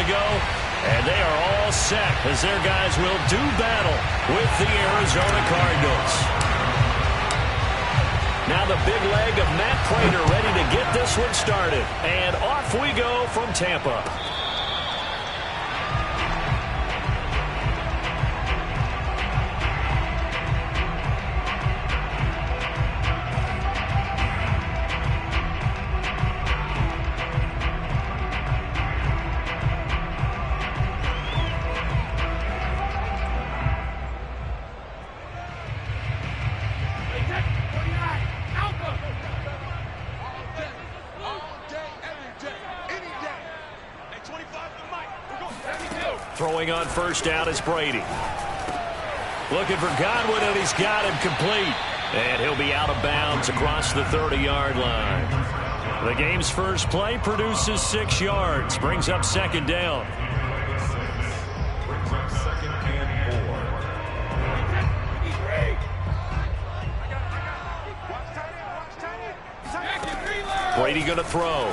to go. And they are all set as their guys will do battle with the Arizona Cardinals. Now the big leg of Matt Pratt ready to get this one started. And off we go from Tampa. Throwing on first down is Brady. Looking for Godwin, and he's got him complete. And he'll be out of bounds across the 30-yard line. The game's first play produces 6 yards. Brings up second down. Brady going to throw.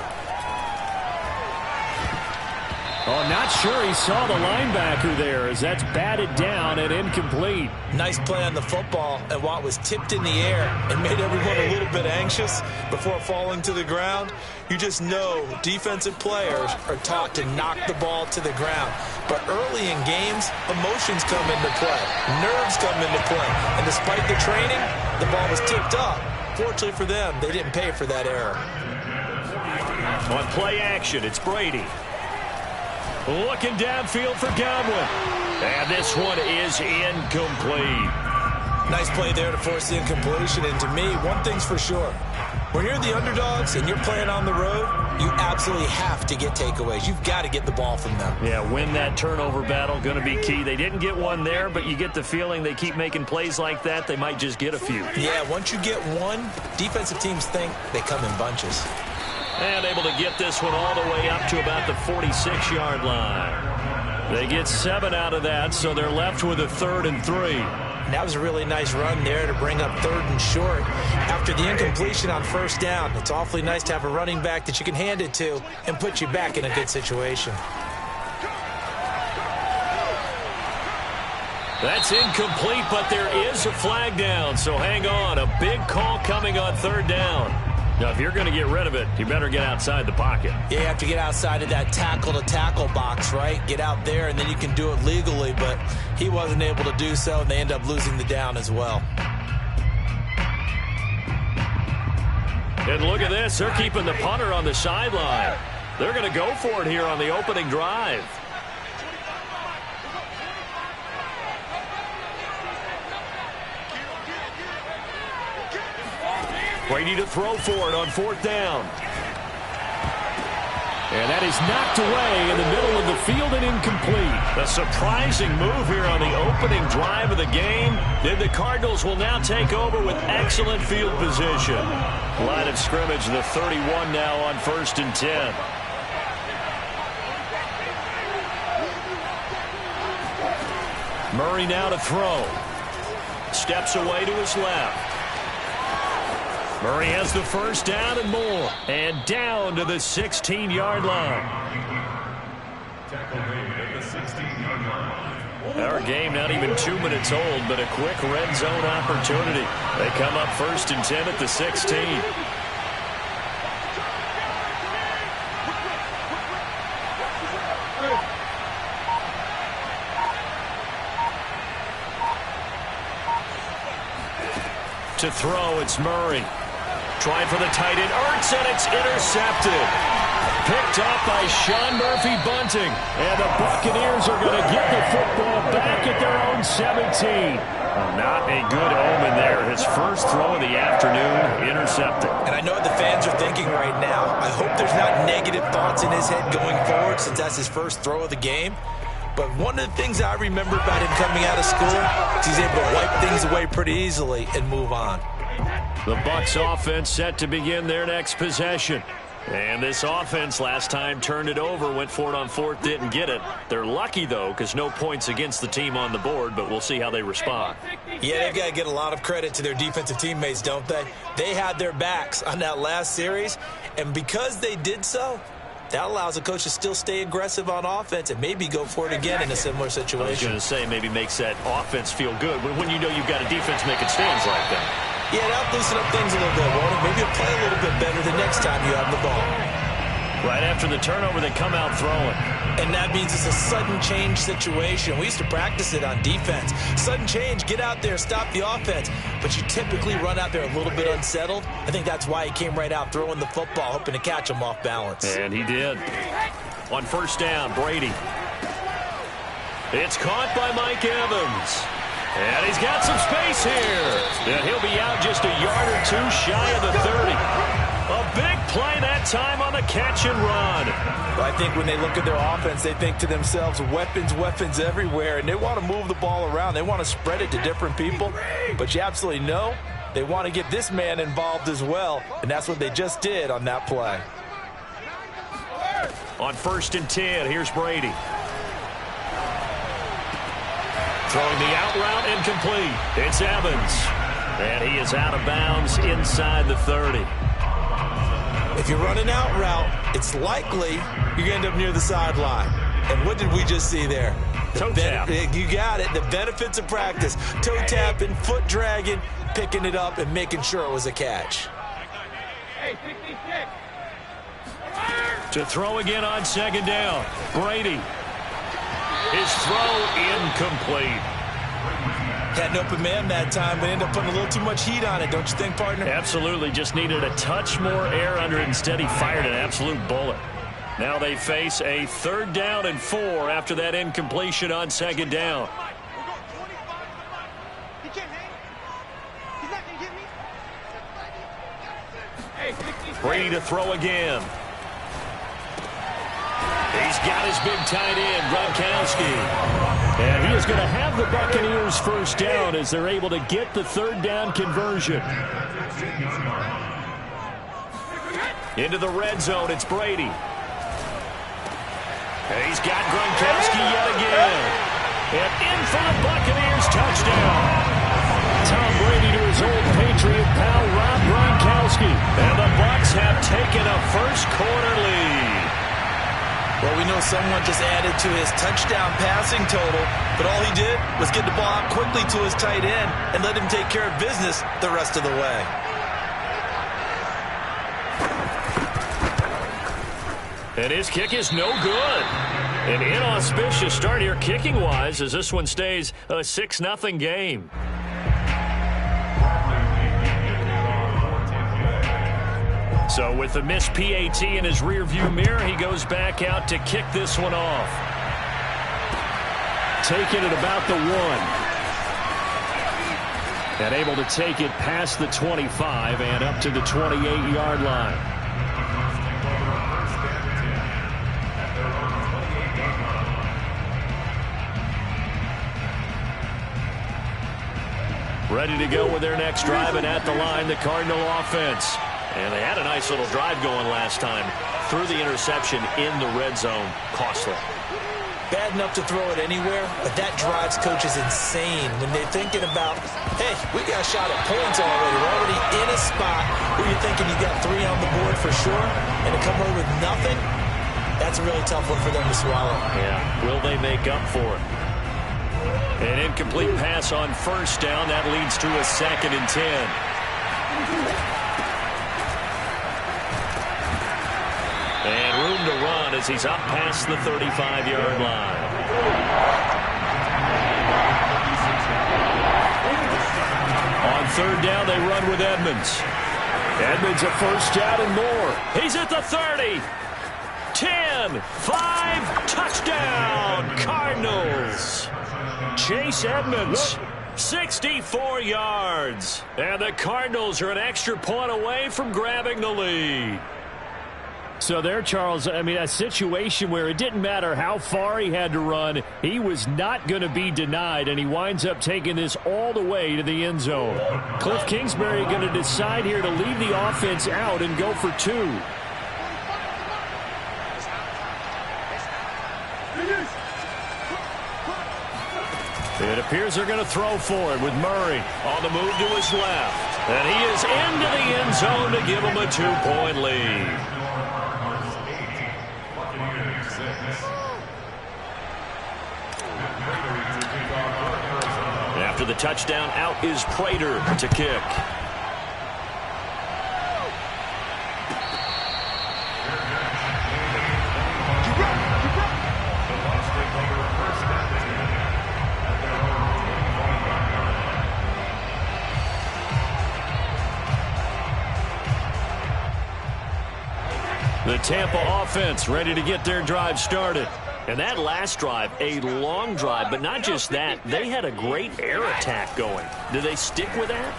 Oh, not sure he saw the linebacker there as that's batted down and incomplete. Nice play on the football, and Watt was tipped in the air and made everyone a little bit anxious before falling to the ground. You just know defensive players are taught to knock the ball to the ground. But early in games, emotions come into play. Nerves come into play. And despite the training, the ball was tipped up. Fortunately for them, they didn't pay for that error. On play action, it's Brady. Looking downfield for Godwin. And this one is incomplete. Nice play there to force the incompletion. And to me, one thing's for sure. When you're the underdogs and you're playing on the road, you absolutely have to get takeaways. You've got to get the ball from them. Yeah, win that turnover battle, going to be key. They didn't get one there, but you get the feeling they keep making plays like that, they might just get a few. Yeah, once you get one, defensive teams think they come in bunches. And able to get this one all the way up to about the 46-yard line. They get 7 out of that, so they're left with a 3rd and 3. And that was a really nice run there to bring up 3rd and short. After the incompletion on first down, it's awfully nice to have a running back that you can hand it to and put you back in a good situation. That's incomplete, but there is a flag down, so hang on. A big call coming on 3rd down. Now, if you're going to get rid of it, you better get outside the pocket. Yeah, you have to get outside of that tackle-to-tackle box, right? Get out there, and then you can do it legally, but he wasn't able to do so, and they end up losing the down as well. And look at this. They're keeping the punter on the sideline. They're going to go for it here on the opening drive. Brady to throw for it on 4th down. And that is knocked away in the middle of the field and incomplete. A surprising move here on the opening drive of the game. Then the Cardinals will now take over with excellent field position. Line of scrimmage, the 31 now on 1st and 10. Murray now to throw. Steps away to his left. Murray has the first down and more. And down to the 16-yard line. Our game not even 2 minutes old, but a quick red zone opportunity. They come up 1st and 10 at the 16. To throw, it's Murray. Trying for the tight end, Ertz, and it's intercepted. Picked off by Sean Murphy-Bunting. And the Buccaneers are going to get the football back at their own 17. Not a good omen there. His first throw of the afternoon, intercepted. And I know what the fans are thinking right now. I hope there's not negative thoughts in his head going forward since that's his first throw of the game. But one of the things I remember about him coming out of school is he's able to wipe things away pretty easily and move on. The Bucs offense set to begin their next possession. And this offense last time turned it over, went for it on 4th, didn't get it. They're lucky, though, because no points against the team on the board, but we'll see how they respond. Yeah, they've got to get a lot of credit to their defensive teammates, don't they? They had their backs on that last series, and because they did so, that allows the coach to still stay aggressive on offense and maybe go for it again in a similar situation. I was going to say maybe makes that offense feel good when you know you've got a defense making stands like that. Yeah, that'll loosen up things a little bit, won't it? Maybe you'll play a little bit better the next time you have the ball. Right after the turnover, they come out throwing. And that means it's a sudden change situation. We used to practice it on defense. Sudden change, get out there, stop the offense. But you typically run out there a little bit unsettled. I think that's why he came right out throwing the football, hoping to catch him off balance. And he did. On first down, Brady. It's caught by Mike Evans. And he's got some space here. And he'll be out just a yard or two shy of the 30. A big play that time on the catch and run. I think when they look at their offense, they think to themselves, weapons everywhere, and they want to move the ball around. They want to spread it to different people, but you absolutely know they want to get this man involved as well, and that's what they just did on that play. On first and 10, here's Brady. Throwing the out route incomplete. It's Evans, and he is out of bounds inside the 30. If you run an out route, it's likely you're going to end up near the sideline. And what did we just see there? Toe tap. You got it. The benefits of practice. Toe tapping, foot dragging, picking it up, and making sure it was a catch. To throw again on second down. Brady. His throw incomplete. Had an open man that time, but ended up putting a little too much heat on it, don't you think, partner? Absolutely. Just needed a touch more air under it. Instead, he fired an absolute bullet. Now they face a 3rd down and 4 after that incompletion on second down. Brady to throw again. He's got his big tight end, Gronkowski. And he is going to have the Buccaneers first down as they're able to get the 3rd down conversion. Into the red zone, it's Brady. And he's got Gronkowski yet again. And in for the Buccaneers touchdown. Tom Brady to his old Patriot pal, Rob Gronkowski. And the Bucs have taken a first-quarter lead. Well, we know someone just added to his touchdown passing total, but all he did was get the ball out quickly to his tight end and let him take care of business the rest of the way. And his kick is no good. An inauspicious start here kicking-wise as this one stays a 6-0 game. So with the missed PAT in his rearview mirror, he goes back out to kick this one off. Taking it about the 1. And able to take it past the 25 and up to the 28-yard line. Ready to go with their next drive, and at the line, the Cardinal offense. And they had a nice little drive going last time. Threw the interception in the red zone. Costly. Bad enough to throw it anywhere, but that drives coaches insane when they're thinking about, hey, we got a shot at points already. We're already in a spot where you're thinking you got 3 on the board for sure, and to come away with nothing, that's a really tough one for them to swallow. Yeah, will they make up for it? An incomplete pass on first down. That leads to a 2nd and 10. And room to run as he's up past the 35-yard line. On 3rd down, they run with Edmonds. Edmonds a first down and more. He's at the 30. 10, 5, touchdown, Cardinals. Chase Edmonds, 64 yards. And the Cardinals are an extra point away from grabbing the lead. So there, Charles, I mean, a situation where it didn't matter how far he had to run, he was not going to be denied, and he winds up taking this all the way to the end zone. Cliff Kingsbury going to decide here to leave the offense out and go for 2. It appears they're going to throw for it with Murray on the move to his left. And he is into the end zone to give him a 2-point lead. After the touchdown, out is Prater to kick. The Tampa offense ready to get their drive started. And that last drive, a long drive, but not just that. They had a great air attack going. Do they stick with that?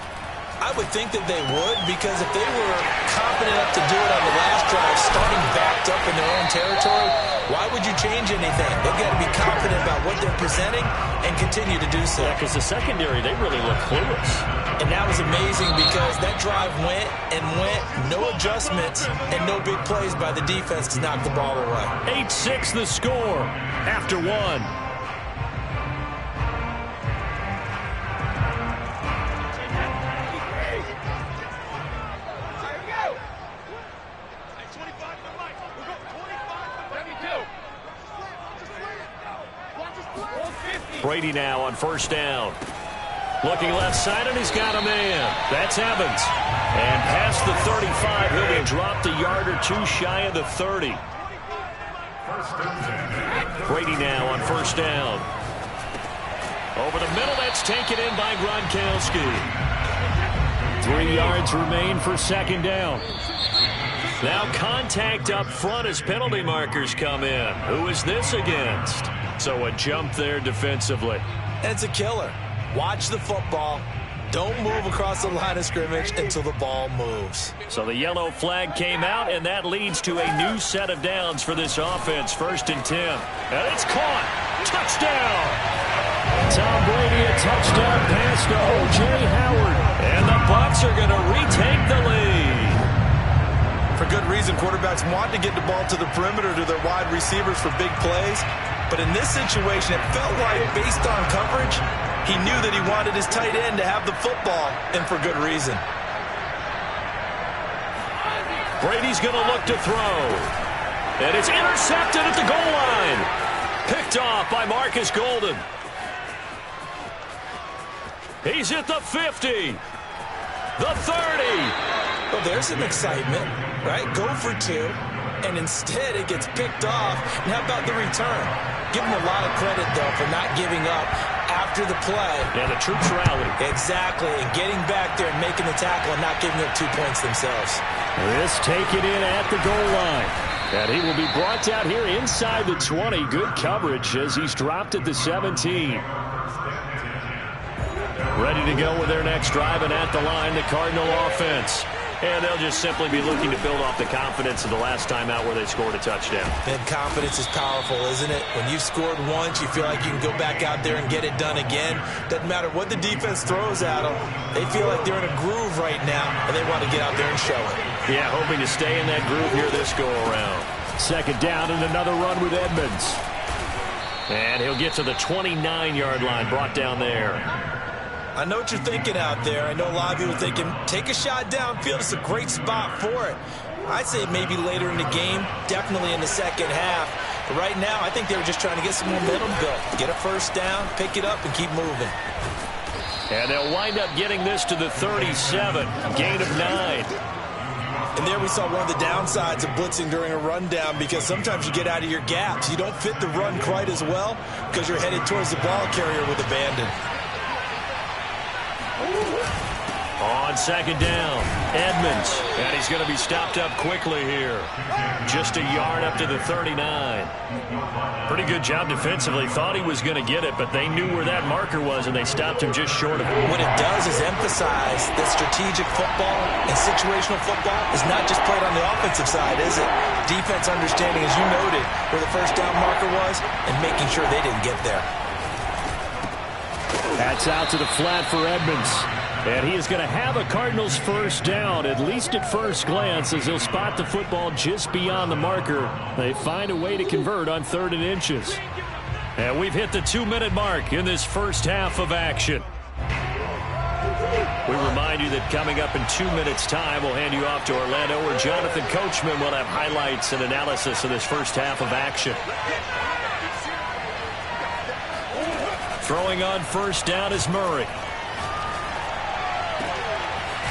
I would think that they would, because if they were confident enough to do it on the last drive, starting backed up in their own territory, why would you change anything? They've got to be confident about what they're presenting and continue to do so. Yeah, because the secondary, they really look clueless. And that was amazing because that drive went and went, no adjustments and no big plays by the defense to knock the ball away. 8-6 the score after one. Brady now on first down. Looking left side, and he's got a man. That's Evans. And past the 35, he'll be dropped a yard or two shy of the 30. Brady now on first down. Over the middle, that's taken in by Gronkowski. 3 yards remain for second down. Now contact up front as penalty markers come in. Who is this against? So a jump there defensively. It's a killer. Watch the football. Don't move across the line of scrimmage until the ball moves. So the yellow flag came out, and that leads to a new set of downs for this offense. 1st and 10. And it's caught. Touchdown. Tom Brady, a touchdown pass to O.J. Howard. And the Bucs are going to retake the lead. For good reason, quarterbacks want to get the ball to the perimeter to their wide receivers for big plays. But in this situation, it felt like, based on coverage, he knew that he wanted his tight end to have the football, and for good reason. Brady's going to look to throw. And it's intercepted at the goal line. Picked off by Marcus Golden. He's at the 50. The 30. Well, there's some excitement, right? Go for 2. And instead it gets picked off. And how about the return? Give him a lot of credit, though, for not giving up after the play. Yeah, the troops rallied. Exactly. And getting back there and making the tackle and not giving up 2 points themselves. This taken in at the goal line. And he will be brought down here inside the 20. Good coverage as he's dropped at the 17. Ready to go with their next drive, and at the line, the Cardinal offense. And they'll just simply be looking to build off the confidence of the last time out where they scored a touchdown. And confidence is powerful, isn't it? When you've scored once, you feel like you can go back out there and get it done again. Doesn't matter what the defense throws at them. They feel like they're in a groove right now, and they want to get out there and show it. Yeah, hoping to stay in that groove here this go-around. Second down and another run with Edmonds. And he'll get to the 29-yard line, brought down there. I know what you're thinking out there. I know a lot of you are thinking, take a shot downfield. It's a great spot for it. I'd say maybe later in the game, definitely in the second half. But right now, I think they were just trying to get some momentum built. Get a first down, pick it up, and keep moving. And they'll wind up getting this to the 37. Gain of 9. And there we saw one of the downsides of blitzing during a rundown, because sometimes you get out of your gaps. You don't fit the run quite as well because you're headed towards the ball carrier with abandon. On second down, Edmonds. And he's going to be stopped up quickly here. Just a yard up to the 39. Pretty good job defensively. Thought he was going to get it, but they knew where that marker was, and they stopped him just short of it. What it does is emphasize that strategic football and situational football is not just played on the offensive side, is it? Defense understanding, as you noted, where the first down marker was and making sure they didn't get there. That's out to the flat for Edmonds. And he is going to have a Cardinals first down, at least at first glance, as he'll spot the football just beyond the marker. They find a way to convert on 3rd and inches. And we've hit the 2-minute mark in this first half of action. We remind you that coming up in 2 minutes' time, we'll hand you off to Orlando, where Jonathan Coachman will have highlights and analysis of this first half of action. Throwing on first down is Murray.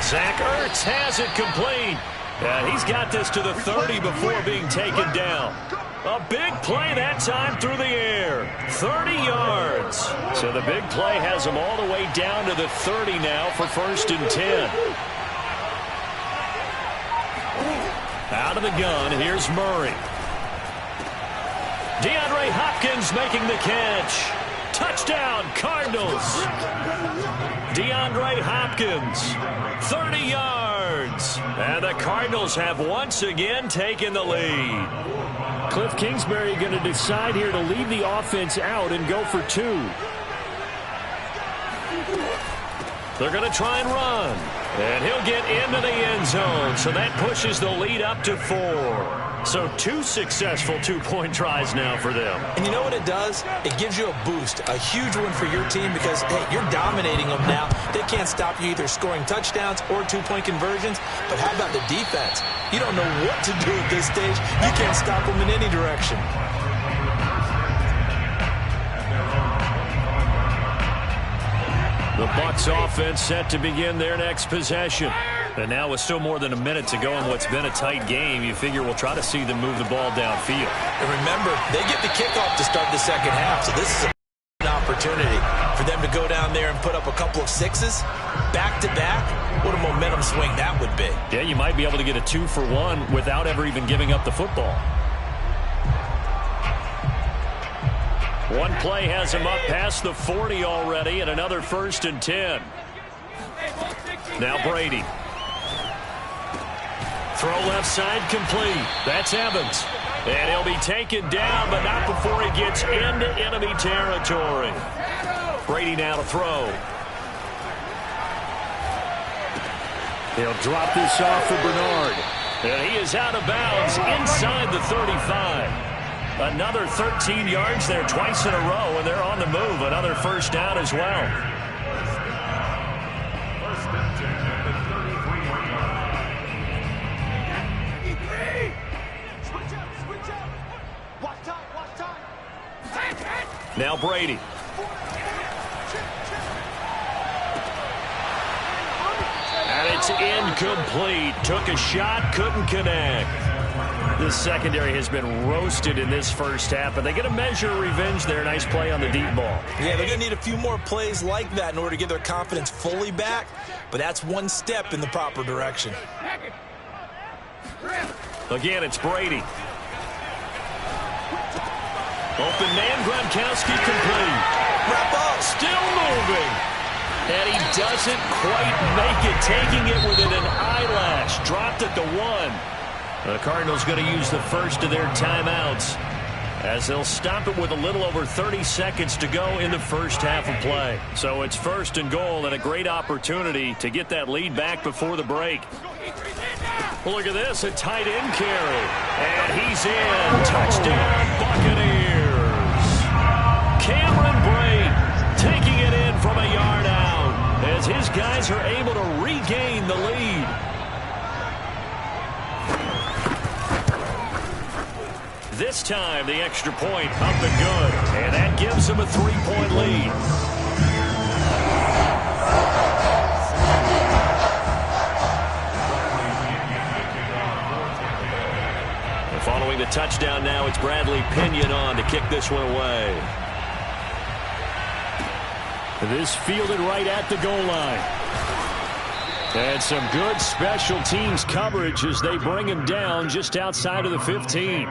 Zach Ertz has it complete. And he's got this to the 30 before being taken down. A big play that time through the air. 30 yards. So the big play has him all the way down to the 30 now for 1st and 10. Out of the gun, here's Murray. DeAndre Hopkins making the catch. Touchdown, Cardinals. DeAndre Hopkins, 30 yards. And the Cardinals have once again taken the lead. Cliff Kingsbury going to decide here to leave the offense out and go for 2. They're going to try and run. And he'll get into the end zone. So that pushes the lead up to 4. So 2 successful 2-point tries now for them. And you know what it does? It gives you a boost, a huge one for your team because, hey, you're dominating them now. They can't stop you either scoring touchdowns or 2-point conversions. But how about the defense? You don't know what to do at this stage. You can't stop them in any direction. The Bucs offense set to begin their next possession. And now with still more than a minute to go in what's been a tight game, you figure we'll try to see them move the ball downfield. And remember, they get the kickoff to start the second half, so this is an opportunity for them to go down there and put up a couple of 6s back-to-back. What a momentum swing that would be. Yeah, you might be able to get a 2-for-1 without ever even giving up the football. One play has him up past the 40 already, and another 1st and 10. Now Brady. Throw left side complete. That's Evans. And he'll be taken down, but not before he gets into enemy territory. Brady now to throw. He'll drop this off for Bernard. And he is out of bounds inside the 35. Another 13 yards there twice in a row, and they're on the move. Another 1st down as well. Now Brady. And it's incomplete. Took a shot, couldn't connect. This secondary has been roasted in this first half, but they get a measure of revenge there. Nice play on the deep ball. Yeah, they're going to need a few more plays like that in order to get their confidence fully back, but that's one step in the proper direction. Again, it's Brady. Open man, Gronkowski complete. Wrap up. Still moving. And he doesn't quite make it, taking it within an eyelash. Dropped at the 1. The Cardinals going to use the first of their timeouts as they'll stop it with a little over 30 seconds to go in the first half of play. So it's 1st and goal and a great opportunity to get that lead back before the break. Well, look at this, a tight end carry. And he's in. Touchdown, Buccaneers. Cameron Brate taking it in from a yard out as his guys are able to regain the lead. This time, the extra point up and good. And that gives them a 3-point lead. And following the touchdown now, it's Bradley Pinion on to kick this one away. This fielded right at the goal line. And some good special teams coverage as they bring him down just outside of the 15.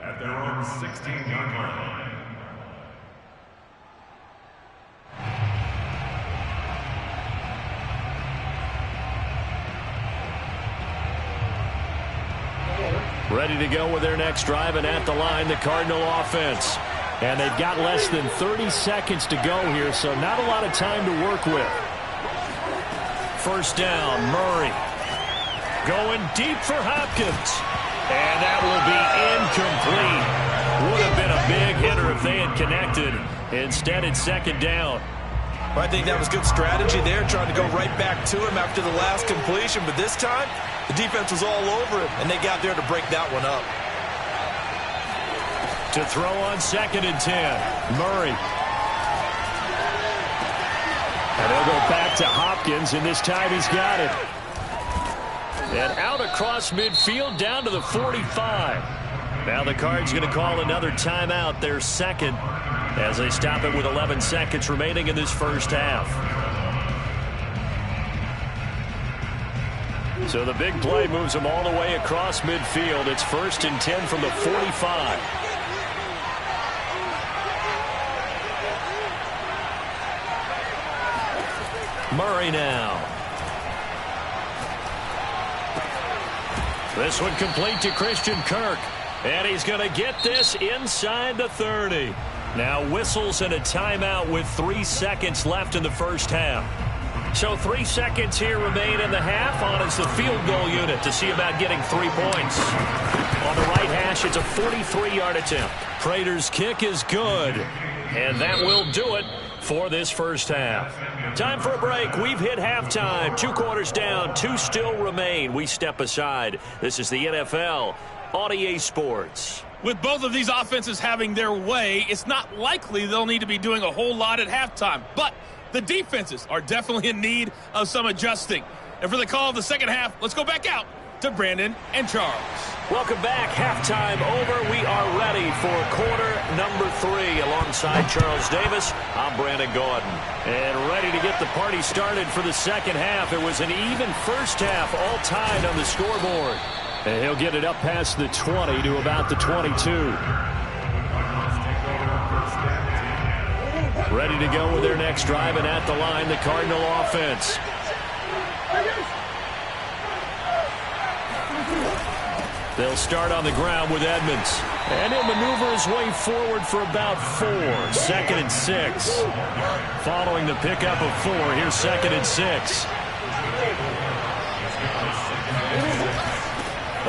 At their own 16-yard line. Ready to go with their next drive, and at the line, the Cardinal offense. And they've got less than 30 seconds to go here, so not a lot of time to work with. First down, Murray. Going deep for Hopkins. And that will be incomplete. Would have been a big hitter if they had connected. Instead, it's 2nd down. Well, I think that was good strategy there, trying to go right back to him after the last completion. But this time, the defense was all over him, and they got there to break that one up. To throw on 2nd and 10. Murray. And they'll go back to Hopkins, and this time he's got it. And out across midfield down to the 45. Now the Cards going to call another timeout, their second, as they stop it with 11 seconds remaining in this first half. So the big play moves them all the way across midfield. It's 1st and 10 from the 45. Murray now. This one complete to Christian Kirk. And he's going to get this inside the 30. Now whistles and a timeout with 3 seconds left in the first half. So 3 seconds here remain in the half. On is the field goal unit to see about getting 3 points. On the right hash, it's a 43-yard attempt. Prater's kick is good. And that will do it for this first half. Time for a break. We've hit halftime. 2 quarters down. 2 still remain. We step aside. This is the NFL on EA Sports. With both of these offenses having their way, it's not likely they'll need to be doing a whole lot at halftime. But the defenses are definitely in need of some adjusting. And for the call of the second half, let's go back out to Brandon and Charles. Welcome back. Halftime over. We are ready for quarter number 3. Alongside Charles Davis, I'm Brandon Gordon. And ready to get the party started for the second half. It was an even first half, all tied on the scoreboard. And he'll get it up past the 20 to about the 22. Ready to go with their next drive, and at the line, the Cardinal offense. They'll start on the ground with Edmonds. And he'll maneuver his way forward for about 4. 2nd and 6. Following the pickup of 4, here's 2nd and 6.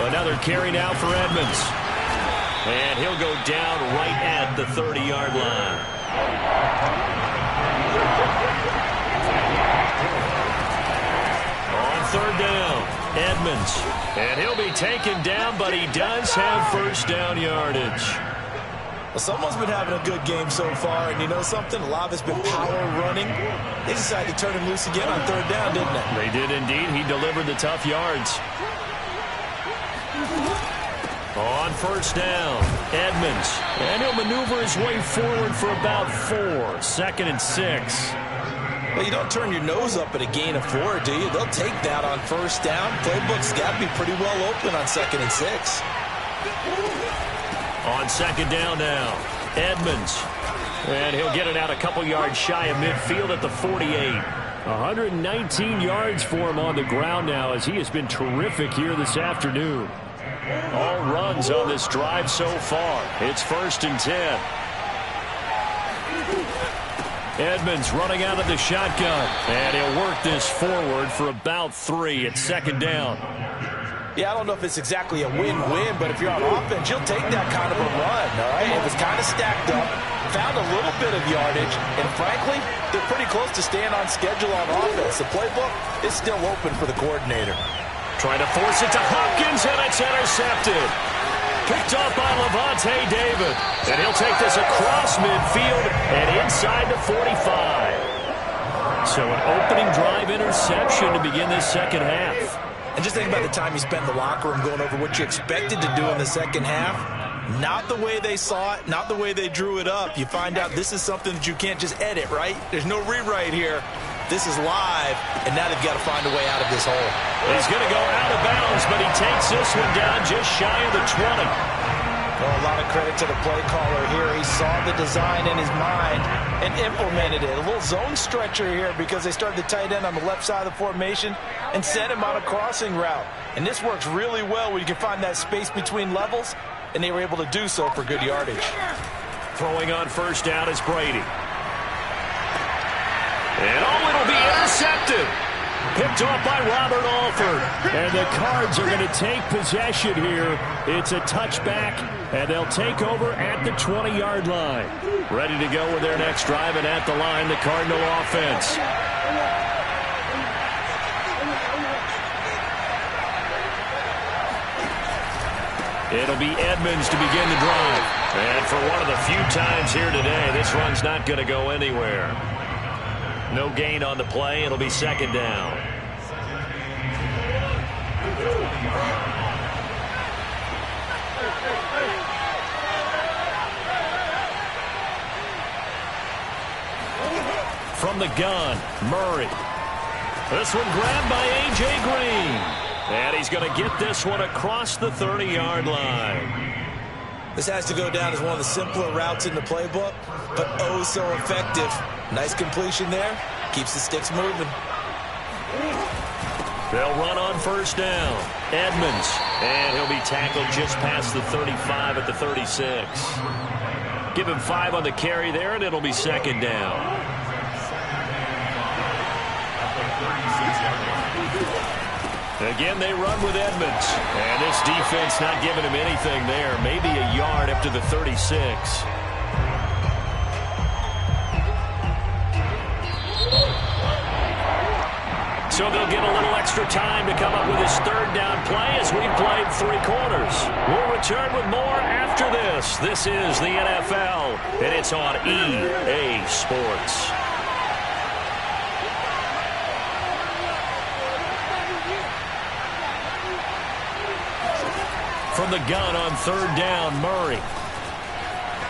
Another carry now for Edmonds. And he'll go down right at the 30-yard line. On 3rd down, Edmonds. And he'll be taken down, but he does have first down yardage. Well, someone's been having a good game so far, and you know something? A lot of it's been power running. They decided to turn him loose again on 3rd down, didn't they? They did indeed. He delivered the tough yards. On 1st down, Edmonds. And he'll maneuver his way forward for about 4. 2nd and 6. Well, you don't turn your nose up at a gain of 4, do you? They'll take that on 1st down. Playbook's got to be pretty well open on 2nd and 6. On 2nd down now, Edmonds. And he'll get it out a couple yards shy of midfield at the 48. 119 yards for him on the ground now, as he has been terrific here this afternoon. All runs on this drive so far. It's 1st and 10. Edmonds running out of the shotgun. And he'll work this forward for about 3 at 2nd down. Yeah, I don't know if it's exactly a win-win, but if you're on offense, you'll take that kind of a run, all right? It was kind of stacked up, found a little bit of yardage, and frankly, they're pretty close to staying on schedule on offense. The playbook is still open for the coordinator. Trying to force it to Hopkins, and it's intercepted. Picked off by Levante David. And he'll take this across midfield and inside the 45. So an opening drive interception to begin this second half. And just think about the time you spent in the locker room going over what you expected to do in the second half. Not the way they saw it, not the way they drew it up. You find out this is something that you can't just edit, right? There's no rewrite here. This is live, and now they've got to find a way out of this hole. He's going to go out of bounds, but he takes this one down just shy of the 20. Well, a lot of credit to the play caller here. He saw the design in his mind and implemented it. A little zone stretcher here because they started the tight end on the left side of the formation and sent him on a crossing route. And this works really well when you can find that space between levels, and they were able to do so for good yardage. Throwing on 1st down is Brady. And it'll be intercepted. Picked off by Robert Alford. And the Cards are going to take possession here. It's a touchback, and they'll take over at the 20-yard line. Ready to go with their next drive, and at the line, the Cardinal offense. It'll be Edmonds to begin the drive. And for one of the few times here today, this run's not going to go anywhere. No gain on the play. It'll be second down. From the gun, Murray. This one grabbed by A.J. Green. And he's going to get this one across the 30-yard line. This has to go down as one of the simpler routes in the playbook, but oh so effective. Nice completion there. Keeps the sticks moving. They'll run on first down. Edmonds. And he'll be tackled just past the 35 at the 36. Give him 5 on the carry there, and it'll be second down. Again, they run with Edmonds. And this defense not giving him anything there. Maybe a yard up to the 36. So they'll get a little extra time to come up with his third down play as we've played 3 quarters. We'll return with more after this. This is the NFL, and it's on EA Sports. From the gun on third down, Murray.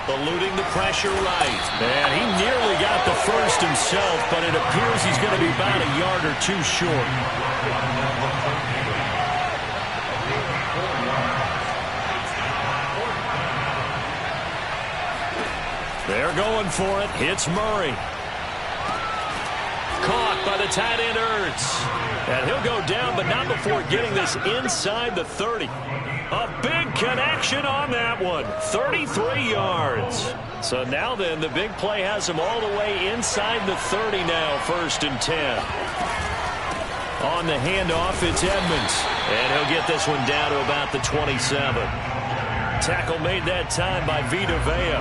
Eluding the pressure right. And he nearly got the first himself, but it appears he's going to be about a yard or 2 short. They're going for it. Hits Murray. Caught by the tight end Ertz. And he'll go down, but not before getting this inside the 30. A big connection on that one. 33 yards. So now then, the big play has him all the way inside the 30 now, 1st and 10. On the handoff, it's Edmonds. And he'll get this one down to about the 27. Tackle made that time by Vita Vea.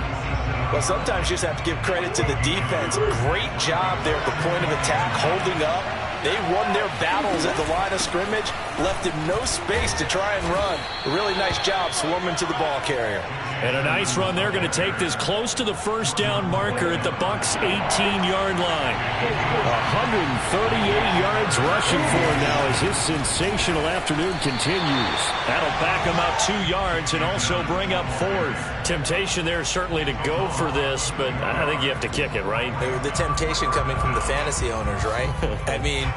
Well, sometimes you just have to give credit to the defense. Great job there at the point of attack, holding up. They won their battles at the line of scrimmage, left him no space to try and run. A really nice job swarming to the ball carrier. And a nice run. They're going to take this close to the first down marker at the Bucs' 18-yard line. 138 yards rushing for him now as his sensational afternoon continues. That'll back him up 2 yards and also bring up 4th. Temptation there certainly to go for this, but I think you have to kick it, right? The temptation coming from the fantasy owners, right? I mean,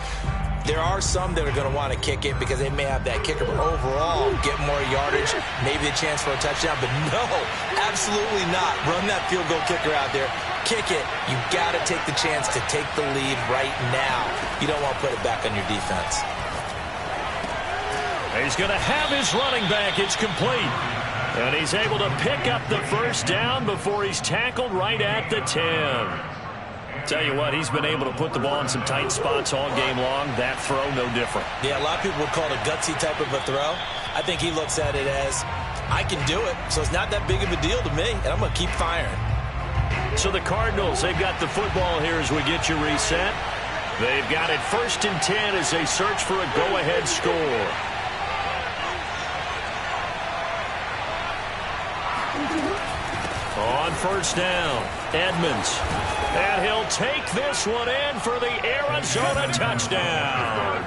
there are some that are going to want to kick it because they may have that kicker, but overall, get more yardage, maybe a chance for a touchdown. But no, absolutely not. Run that field goal kicker out there. Kick it. You got to take the chance to take the lead right now. You don't want to put it back on your defense. He's going to have his running back. It's complete. And he's able to pick up the first down before he's tackled right at the 10. Tell you what, he's been able to put the ball in some tight spots all game long. That throw, no different. Yeah, a lot of people would call it a gutsy type of a throw. I think he looks at it as, I can do it, so it's not that big of a deal to me, and I'm going to keep firing. So the Cardinals, they've got the football here as we get you reset. They've got it 1st and 10 as they search for a go-ahead score. On first down, Edmonds. And he'll take this one in for the Arizona touchdown.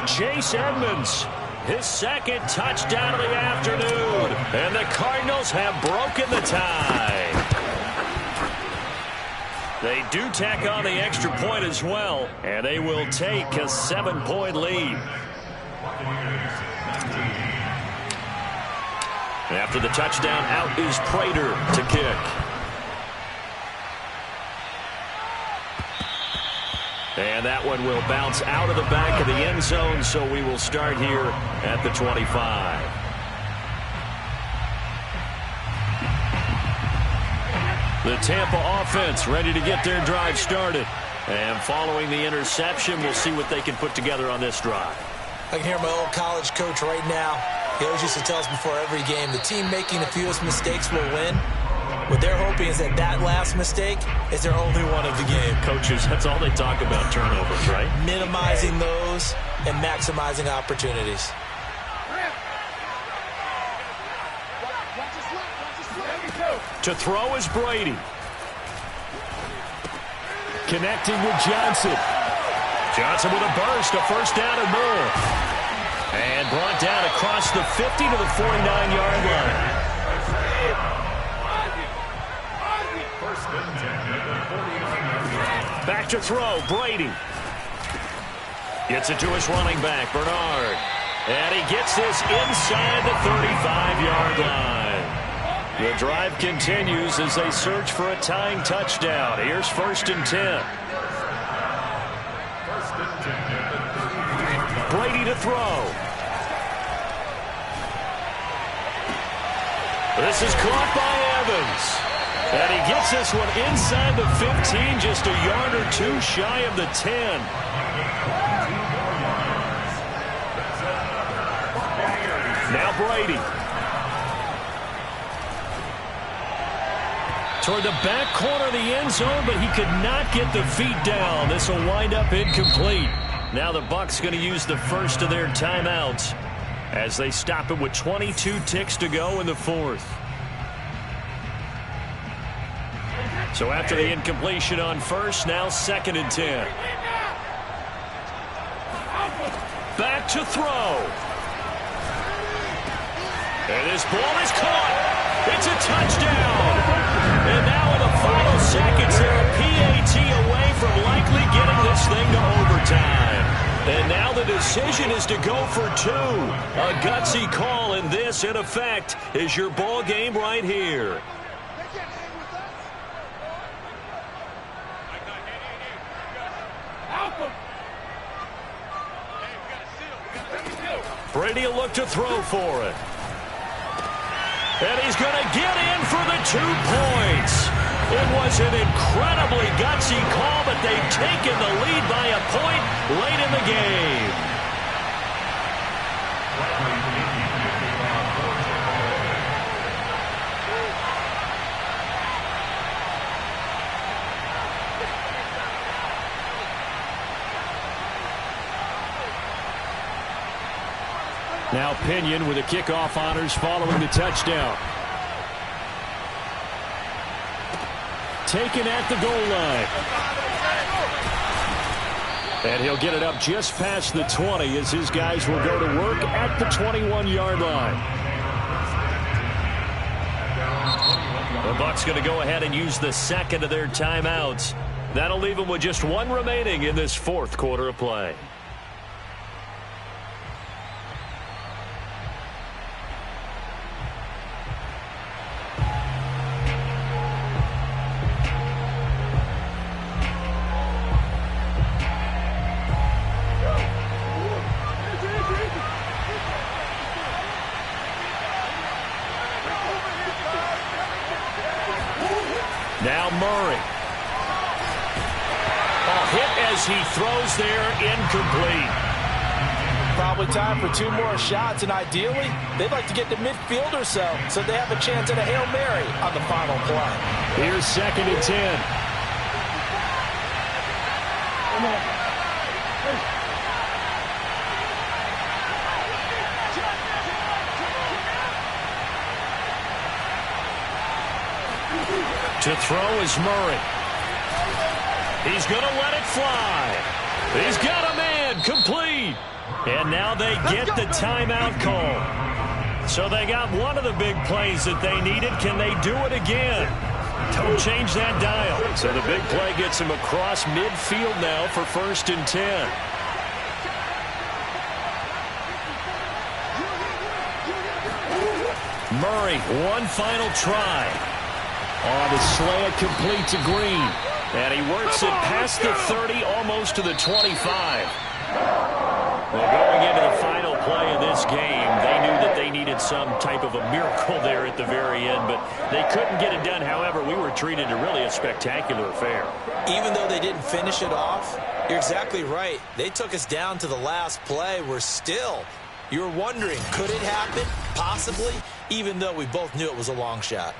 Chase Edmonds, his 2nd touchdown of the afternoon. And the Cardinals have broken the tie. They do tack on the extra point as well, and they will take a 7-point lead. After the touchdown, out is Prater to kick. And that one will bounce out of the back of the end zone, so we will start here at the 25. The Tampa offense ready to get their drive started. And following the interception, we'll see what they can put together on this drive. I can hear my old college coach right now. He always used to tell us before every game, the team making the fewest mistakes will win. What they're hoping is that that last mistake is their only one of the game. Coaches, that's all they talk about, turnovers, right? Minimizing those and maximizing opportunities. To throw is Brady. Connecting with Johnson. Johnson with a burst, a first down and more. And brought down across the 50 to the 49-yard line. Back to throw, Brady. Gets it to his running back, Bernard. And he gets this inside the 35-yard line. The drive continues as they search for a tying touchdown. Here's 1st and 10. Brady to throw. This is caught by Evans. And he gets this one inside the 15, just a yard or two shy of the 10. Now Brady. Toward the back corner of the end zone, but he could not get the feet down. This will wind up incomplete. Now the Bucs going to use the first of their timeouts as they stop it with 22 ticks to go in the 4th. So after the incompletion on first, now 2nd and 10. Back to throw. And this ball is caught. It's a touchdown. And now in the final seconds, they're a PAT away from likely getting this thing to overtime. And now the decision is to go for 2. A gutsy call, and this, in effect, is your ball game right here. Brady will look to throw for it. And he's going to get in for the 2 points. It was an incredibly gutsy call, but they've taken the lead by a point late in the game. Now Pinion with the kickoff honors following the touchdown. Taken at the goal line. And he'll get it up just past the 20 as his guys will go to work at the 21-yard line. The Bucs going to go ahead and use the second of their timeouts. That'll leave them with just 1 remaining in this 4th quarter of play. Now Murray. A hit as he throws there, incomplete. Probably time for 2 more shots, and ideally, they'd like to get to midfield or so they have a chance at a Hail Mary on the final play. Here's 2nd and 10. To throw is Murray. He's going to let it fly. He's got a man, complete. And now they get the timeout call. So they got one of the big plays that they needed. Can they do it again? Don't change that dial. So the big play gets him across midfield now for 1st and 10. Murray, one final try. On the slant, complete to Green. And he works it past the 30, almost to the 25. Well, going into the final play of this game, they knew that they needed some type of a miracle there at the very end, but they couldn't get it done. However, we were treated to really a spectacular affair. Even though they didn't finish it off, you're exactly right. They took us down to the last play. We're still, you're wondering, could it happen? Possibly, even though we both knew it was a long shot.